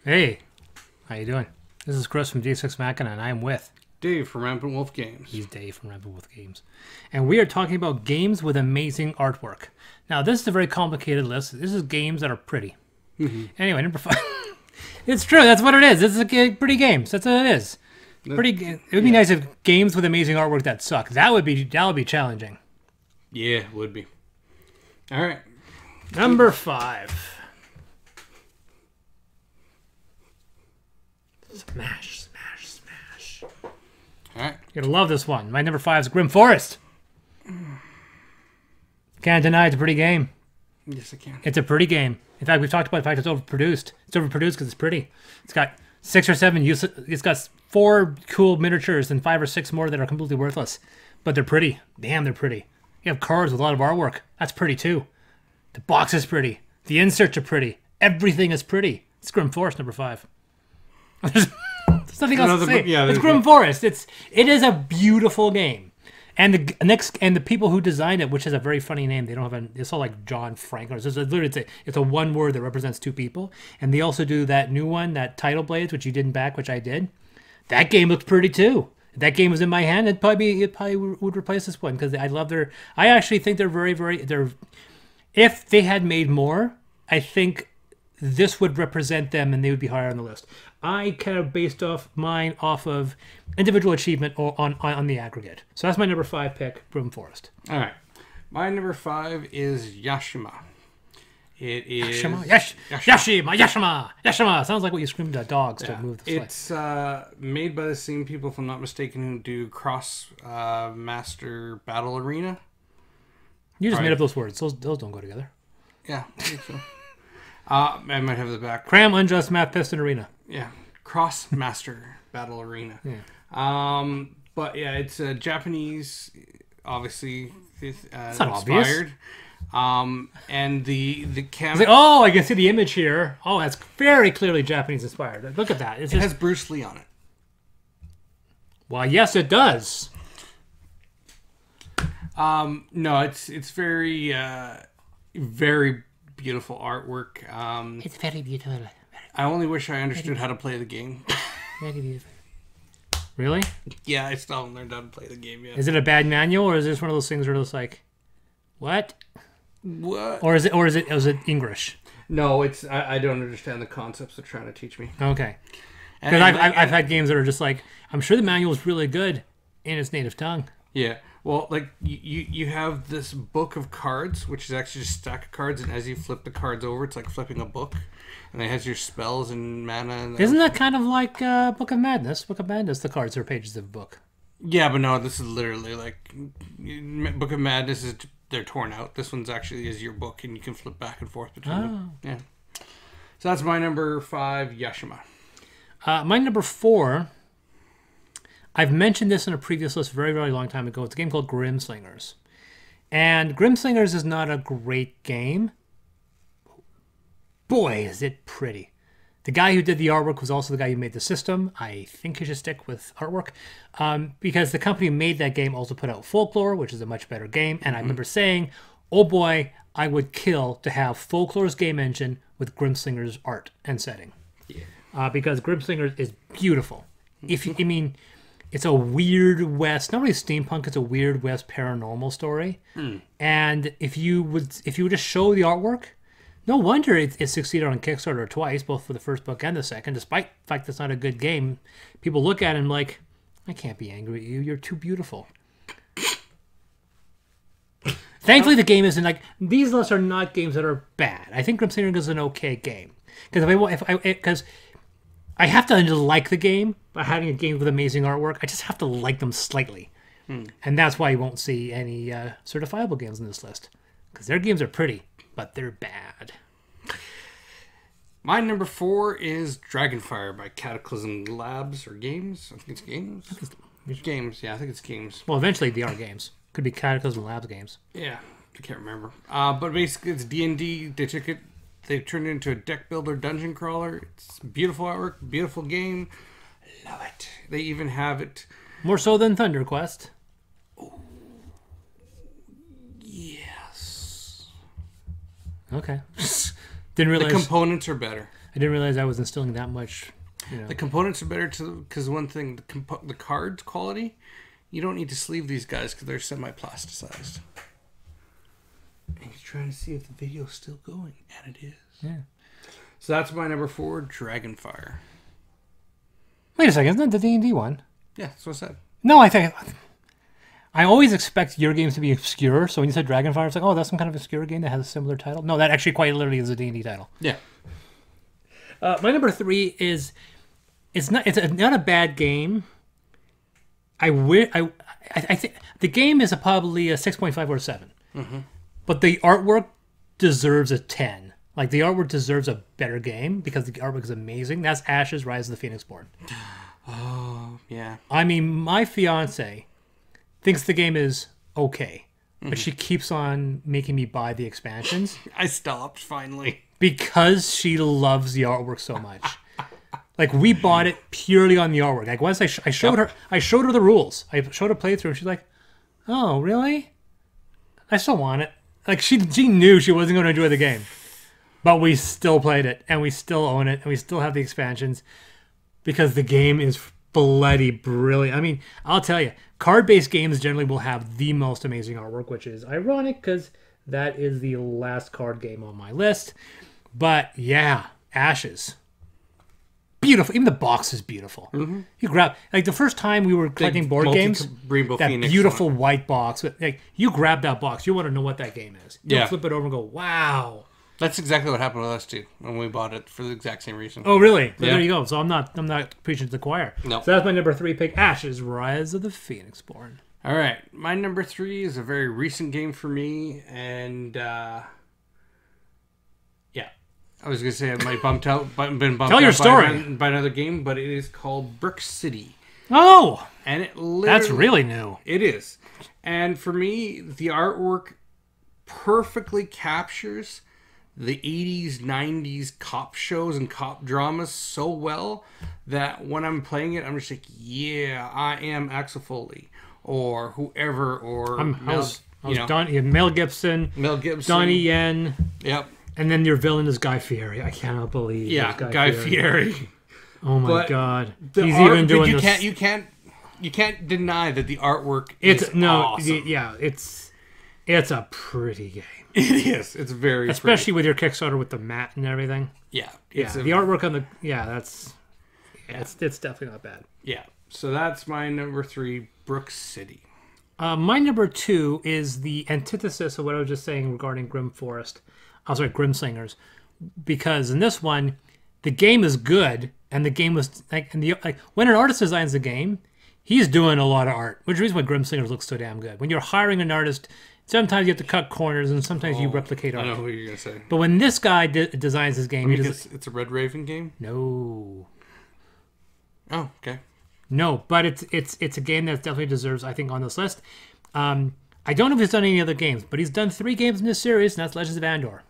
Hey, how you doing? This is Chris from D6 Machina, and I am with... Dave from Rampant Wolf Games. He's Dave from Rampant Wolf Games. And we are talking about games with amazing artwork. Now, this is a very complicated list. This is games that are pretty. Anyway, number 5. It's true, that's what it is. This is pretty games. That's what it is. It would be nice if games with amazing artwork that suck. That would be challenging. Yeah, it would be. All right. Number 5. Smash, smash, smash. All right. You're going to love this one. My number 5 is Grim Forest. Can't deny it's a pretty game. Yes, I can. It's a pretty game. In fact, we've talked about the fact it's overproduced. It's overproduced because it's pretty. It's got 6 or 7 useless. It's got 4 cool miniatures and 5 or 6 more that are completely worthless. But they're pretty. Damn, they're pretty. You have cards with a lot of artwork. That's pretty too. The box is pretty. The inserts are pretty. Everything is pretty. It's Grim Forest, number 5. There's nothing else to say. It's Grim Forest. It is a beautiful game. And the people who designed it, which is a very funny name, they don't have it's all like John Franklin. It's a one word that represents 2 people. And they also do that new one, that Tidal Blades, which you didn't back, which I did. That game looked pretty too. If that game was in my hand, it probably would replace this one because I love their. I actually think they're very. If they had made more, I think this would represent them and they would be higher on the list. I kind of based mine off of individual achievement or on the aggregate. So that's my number 5 pick, Grim Forest. All right. My number 5 is Yashima. It is... Yashima. Sounds like what you screamed at dogs to move the sleigh. It's made by the same people, if I'm not mistaken, who do Cross Master Battle Arena. You just made up those words. Those don't go together. Yeah, I think so. I might have the back. Cram, Unjust, Math, Piston, Arena. Yeah, Cross Master Battle Arena. Yeah. But yeah, it's Japanese, obviously it's not inspired. Obvious. And the camera. Oh, I can see the image here. Oh, that's very clearly Japanese inspired. Look at that. It has Bruce Lee on it. Well, yes, it does. No, it's very very beautiful artwork. It's very beautiful. I only wish I understood how to play the game. Very beautiful. Really? Yeah, I still haven't learned how to play the game yet. Is it a bad manual, or is this one of those things where it's like, what? What? Or is it English? No, it's I don't understand the concepts they're trying to teach me. Okay. Because I've had games that are just like, I'm sure the manual is really good in its native tongue. Yeah. Well, like you have this book of cards, which is actually just a stack of cards, and as you flip the cards over, it's like flipping a book, and it has your spells and mana. And isn't that kind of like Book of Madness? Book of Madness, the cards are pages of a book. Yeah, but no, this is literally like Book of Madness is they're torn out. This one's actually is your book, and you can flip back and forth between them. Yeah. So that's my number 5, Yashima. My number 4. I've mentioned this in a previous list a very, very long time ago. It's a game called Grimslingers. And Grimslingers is not a great game. Boy, is it pretty. The guy who did the artwork was also the guy who made the system. I think he should stick with artwork. Because the company who made that game also put out Folklore, which is a much better game. And I remember saying, oh boy, I would kill to have Folklore's game engine with Grimslingers art and setting. Yeah. Because Grimslingers is beautiful. It's a weird West, not really steampunk. It's a weird West paranormal story. And if you would just show the artwork, no wonder it succeeded on Kickstarter twice, both for the first book and the second. Despite the fact it's not a good game, people look at it and like, I can't be angry at you. You're too beautiful. Thankfully, the game isn't like these lists are not games that are bad. I think Grimslingers is an okay game because I have to like the game, but having a game with amazing artwork, I just have to like them slightly. And that's why you won't see any certifiable games on this list. Because their games are pretty, but they're bad. My number 4 is Dragonfire by Cataclysm Labs or Games. I think it's Games. Games, yeah, I think it's Games. Well, eventually they are games. Could be Cataclysm Labs games. Yeah, I can't remember. But basically it's D&D. They turned it into a deck builder dungeon crawler. It's beautiful artwork, beautiful game. Love it. They even have it. More so than Thunder Quest. Oh, yes. Okay. Didn't realize the components are better. I didn't realize I was instilling that much. The components are better because one thing, the card quality, you don't need to sleeve these guys because they're semi-plasticized. And you're trying to see if the video's still going, and it is. Yeah. So that's my number 4, Dragonfire. Wait a second, isn't that the D&D one? Yeah, that's what I said. No, I always expect your games to be obscure. So when you said Dragonfire, it's like, oh, that's some kind of obscure game that has a similar title. No, that actually quite literally is a D&D title. Yeah. My number 3 is it's not a bad game. I think the game is probably a 6.5 or a 7. Mm-hmm. But the artwork deserves a 10. Like, the artwork deserves a better game because the artwork is amazing. That's Ashes: Rise of the Phoenix Born. Oh, yeah. I mean, my fiance thinks the game is okay, but she keeps on making me buy the expansions. I stopped, finally. Because she loves the artwork so much. Like, we bought it purely on the artwork. Like, once I showed her the rules. I showed her playthrough, and she's like, oh, really? I still want it. Like, she knew she wasn't going to enjoy the game. But we still played it, and we still own it, and we still have the expansions because the game is bloody brilliant. I mean, I'll tell you, card-based games generally will have the most amazing artwork, which is ironic because that is the last card game on my list. But yeah, Ashes. Beautiful. Even the box is beautiful. Mm-hmm. You grab, like, the first time we were collecting board games, Rainbow that Phoenix beautiful white box. Like, you grab that box, you want to know what that game is. You Yeah. flip it over and go, wow. That's exactly what happened with us too when we bought it for the exact same reason. Oh, really? So Yeah. there you go. So I'm not preaching to the choir. No. So that's my number 3 pick. Ashes: Rise of the Phoenix Born. All right, my number 3 is a very recent game for me, and yeah, I was gonna say I might been bumped Tell your out story. by another game, but it is called Brick City, Oh, and it literally, that's really new. it is, and for me, the artwork perfectly captures the 80s, 90s cop shows and cop dramas so well that when I'm playing it, I'm just like, yeah, I am Axel Foley or whoever, or Mel Gibson, Donnie Yen, Yep. and then your villain is Guy Fieri. I cannot believe Yeah, it's Guy Fieri. Oh my But god, The he's art, even doing but this. you can't deny that the artwork It's is no, awesome. yeah, it's a pretty game, It is. It's very especially with your Kickstarter with the mat and everything. yeah. Yeah, It's the artwork on the it's definitely not bad. yeah. So that's my number 3, Brook City. My number 2 is the antithesis of what I was just saying regarding Grim Forest. I'm sorry, Grimslingers, because in this one, the game is good, and the game was like, when an artist designs a game, he's doing a lot of art, which is the reason why Grimslingers looks so damn good. When you're hiring an artist, sometimes you have to cut corners, and sometimes you replicate art. I know who you're gonna say. But when this guy designs his game, It's a Red Raven game. no. Oh, okay. No, but it's a game that definitely deserves, I think, on this list. I don't know if he's done any other games, but he's done 3 games in this series, and that's Legends of Andor.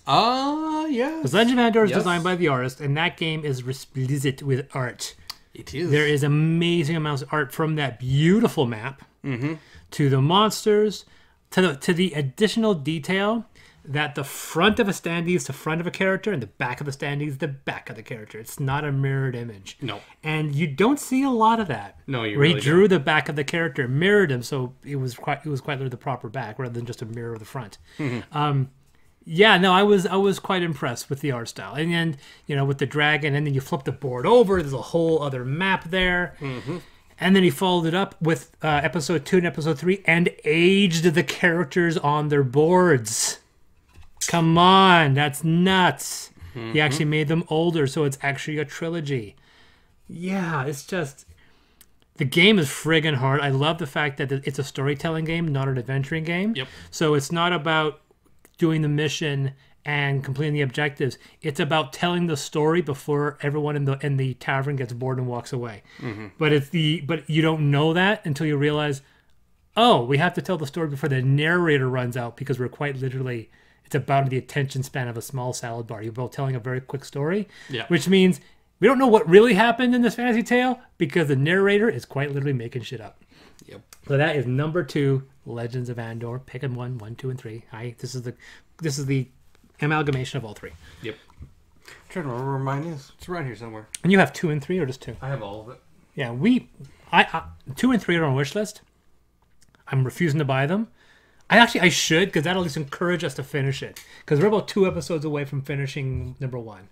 Yes. Because Legend of Andor is Yes. designed by the artist, and that game is exquisite with art. It is. There is amazing amounts of art from that beautiful map to the monsters, to the additional detail that the front of a standee is the front of a character and the back of the standee is the back of the character. It's not a mirrored image. No. And you don't see a lot of that. No, you where really he drew the back of the character, mirrored him, so it was quite literally the proper back rather than just a mirror of the front. Yeah, no, I was quite impressed with the art style, and then with the dragon, and then you flip the board over. There's a whole other map there, and then he followed it up with episode 2 and episode 3, and aged the characters on their boards. Come on, that's nuts. He actually made them older, so it's actually a trilogy. Yeah, it's just the game is friggin' hard. I love the fact that it's a storytelling game, not an adventuring game. Yep. So it's not about doing the mission and completing the objectives. It's about telling the story before everyone in the tavern gets bored and walks away. But you don't know that until you realize, oh, we have to tell the story before the narrator runs out, because we're quite literally, it's about the attention span of a small salad bar. You're both telling a very quick story, which means we don't know what really happened in this fantasy tale because the narrator is quite literally making shit up. Yep. So that is number 2, Legends of Andor. Picking 1, 2, and 3. This is the amalgamation of all 3. Yep. trying to remember where mine is. It's around here somewhere. And you have 2 and 3 or just 2? I have all of it. Yeah, I 2 and 3 are on a wish list. I'm refusing to buy them. I should, because that'll at least encourage us to finish it. Because we're about 2 episodes away from finishing number 1.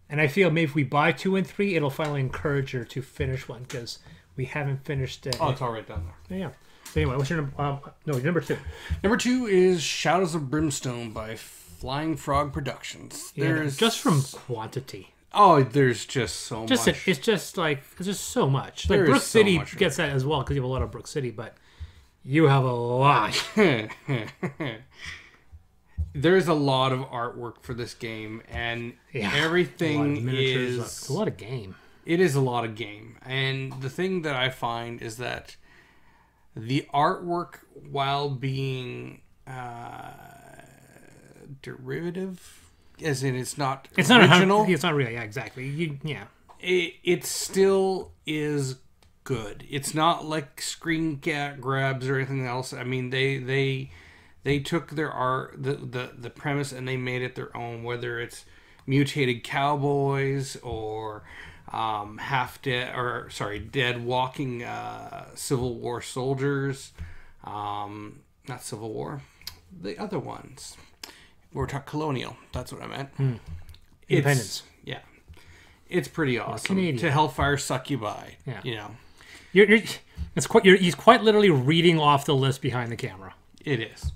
And I feel maybe if we buy 2 and 3, it'll finally encourage her to finish one, because we haven't finished it. Oh, it's all right down there. Yeah. So anyway, what's your number? No, number 2. Number 2 is Shadows of Brimstone by Flying Frog Productions. Yeah, There's just from quantity. Oh, there's just so much. It's just so much. There Like is Brook so City much. gets that as well because you have a lot of Brook City, but you have a lot. There's a lot of artwork for this game, and everything is It's a lot of game. It is a lot of game, and the thing that I find is that the artwork, while being derivative, as in it's not original. It's not real. Yeah, exactly. It still is good. It's not like screen grabs or anything else. I mean, they took their art, the premise, and they made it their own. Whether it's mutated cowboys or dead walking Civil War soldiers. Not Civil War, the other ones. We're talking colonial. That's what I meant. Independence. Yeah, it's pretty awesome. Canadian. To Hellfire Succubi. Yeah. You know, he's quite literally reading off the list behind the camera. it is.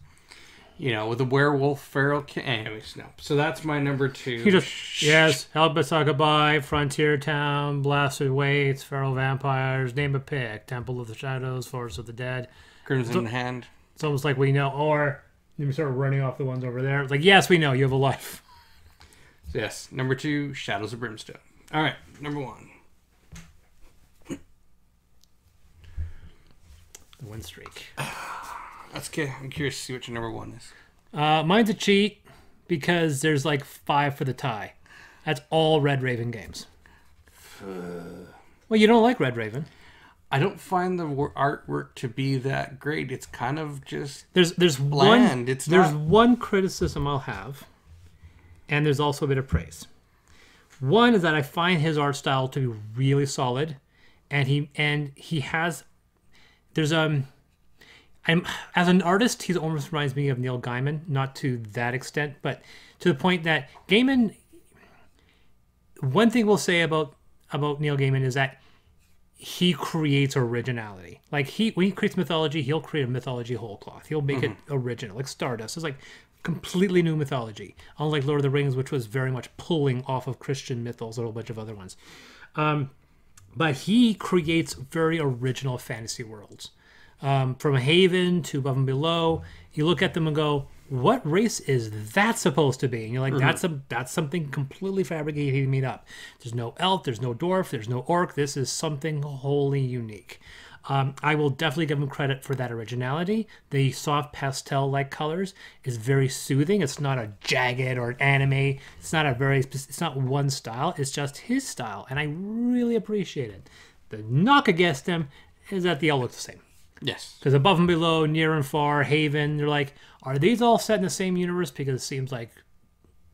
You know, with the werewolf feral. Anyways, no. So that's my number 2. He just Hellfire Succubi, Frontier Town, Blasted Waits, Feral Vampires, Name a Pick, Temple of the Shadows, Forest of the Dead. Crimson Hand. It's almost like we know, or we start running off the ones over there. It's like, yes, we know you have a life. So yes, number 2, Shadows of Brimstone. All right, number 1. The win streak. That's okay. I'm curious to see what your number 1 is. Mine's a cheat because there's like 5 for the tie. That's all Red Raven games. Well, you don't like Red Raven. I don't find the artwork to be that great. It's kind of just There's bland. one criticism I'll have, and there's also a bit of praise. One is that I find his art style to be really solid, and he has as an artist, he almost reminds me of Neil Gaiman, not to that extent, but to the point that Gaiman. One thing we'll say about Neil Gaiman is that he creates originality. Like when he creates mythology, he'll create a mythology whole cloth. He'll make it original, like Stardust. It's like completely new mythology, unlike Lord of the Rings, which was very much pulling off of Christian mythos, a whole bunch of other ones. But he creates very original fantasy worlds. From Haven to Above and Below, you look at them and go, what race is that supposed to be? And you're like, that's something completely fabricated and made up. There's no elf, there's no dwarf, there's no orc. This is something wholly unique. I will definitely give him credit for that originality. The soft pastel-like colors is very soothing. It's not a jagged or anime. It's not one style. It's just his style, and I really appreciate it. The knock against him is that they all look the same. yes. Because Above and Below, Near and Far, Haven, they're like, are these all set in the same universe? Because it seems like,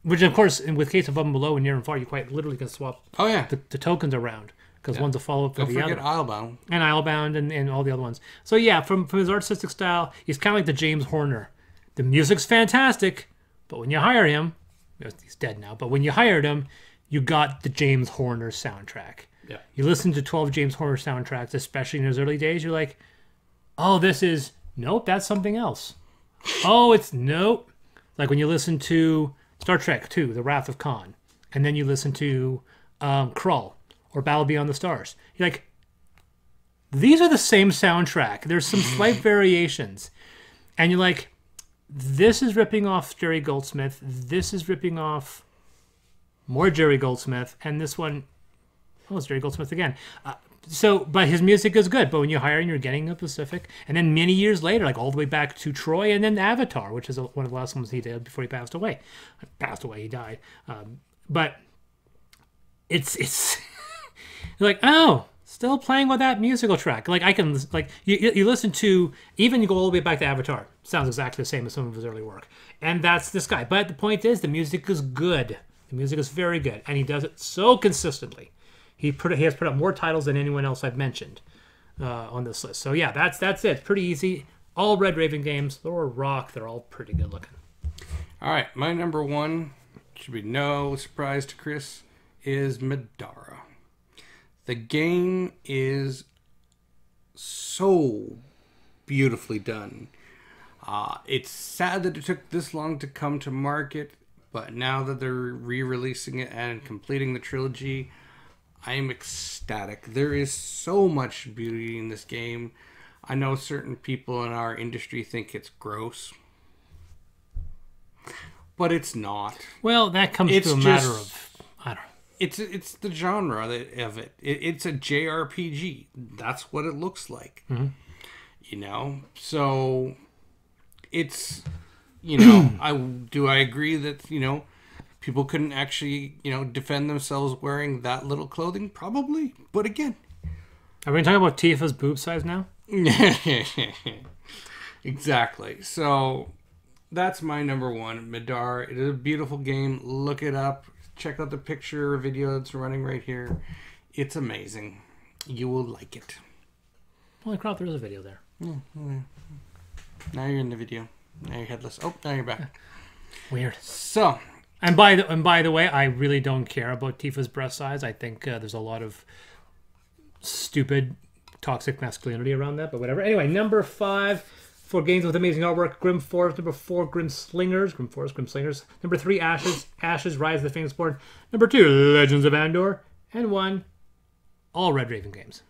which of course, with case of Above and Below and Near and Far, you quite literally can swap Oh yeah. the tokens around. Because one's a follow-up for Don't the forget other. Islebound. And Islebound and all the other ones. So yeah, from his artistic style, he's kind of like the James Horner. The music's fantastic, but when you hire him, he's dead now, but when you hired him, you got the James Horner soundtrack. Yeah. You listen to 12 James Horner soundtracks, especially in his early days, you're like, oh, nope, that's something else. Oh, nope. Like when you listen to Star Trek II, The Wrath of Khan, and then you listen to Krull or Battle Beyond the Stars. You're like, these are the same soundtrack. There's some slight variations. And you're like, this is ripping off Jerry Goldsmith. This is ripping off more Jerry Goldsmith. And this one, it's Jerry Goldsmith again. But his music is good. But when you hire him, you're getting the Pacific. And then many years later, like all the way back to Troy and then Avatar, which is one of the last ones he did before he passed away. He died. But it's you're like, oh, still playing with that musical track. Like I can, like you listen to, even you go all the way back to Avatar. Sounds exactly the same as some of his early work. And that's this guy. But the point is, the music is good. The music is very good, and he does it so consistently. He has put up more titles than anyone else I've mentioned on this list. So yeah, that's it. It's pretty easy. All Red Raven games, or Rock, they're all pretty good looking. All right, my number one, should be no surprise to Chris, is Medara. The game is so beautifully done. It's sad that it took this long to come to market, but now that they're re-releasing it and completing the trilogy, I am ecstatic. There is so much beauty in this game. I know certain people in our industry think it's gross, but it's not. Well, that comes to a matter of, I don't know. It's the genre of it. It's a JRPG. That's what it looks like. Mm-hmm. You know? So it's, you know, I agree that, you know, people couldn't actually, you know, defend themselves wearing that little clothing? Probably. But again. Are we talking about Tifa's boob size now? Exactly. So that's my number one, Medara. It is a beautiful game. Look it up. Check out the picture or video that's running right here. It's amazing. You will like it. Holy crap, there is a video there. Yeah. Now you're in the video. Now you're headless. Oh, now you're back. Weird. So... And by the way, I really don't care about Tifa's breast size. I think there's a lot of stupid, toxic masculinity around that, but whatever. Anyway, number 5 for games with amazing artwork, Grim Forest. Number 4, Grim Forest, Grim Slingers. Number 3, Ashes, Rise of the Phoenix Born. Number 2, Legends of Andor. And 1, all Red Raven games.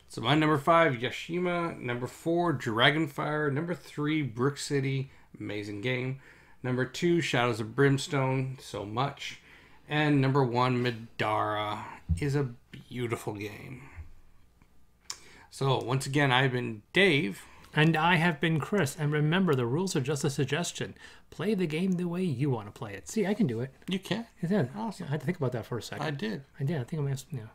So my number 5, Yashima. Number 4, Dragonfire. Number 3, Brook City. Amazing game. Number 2, Shadows of Brimstone, so much. And number 1, Medara, is a beautiful game. So, once again, I've been Dave. And I have been Chris. And remember, the rules are just a suggestion. Play the game the way you want to play it. See, I can do it. You can? I did. Awesome. I had to think about that for a second. I did. I think I'm going to,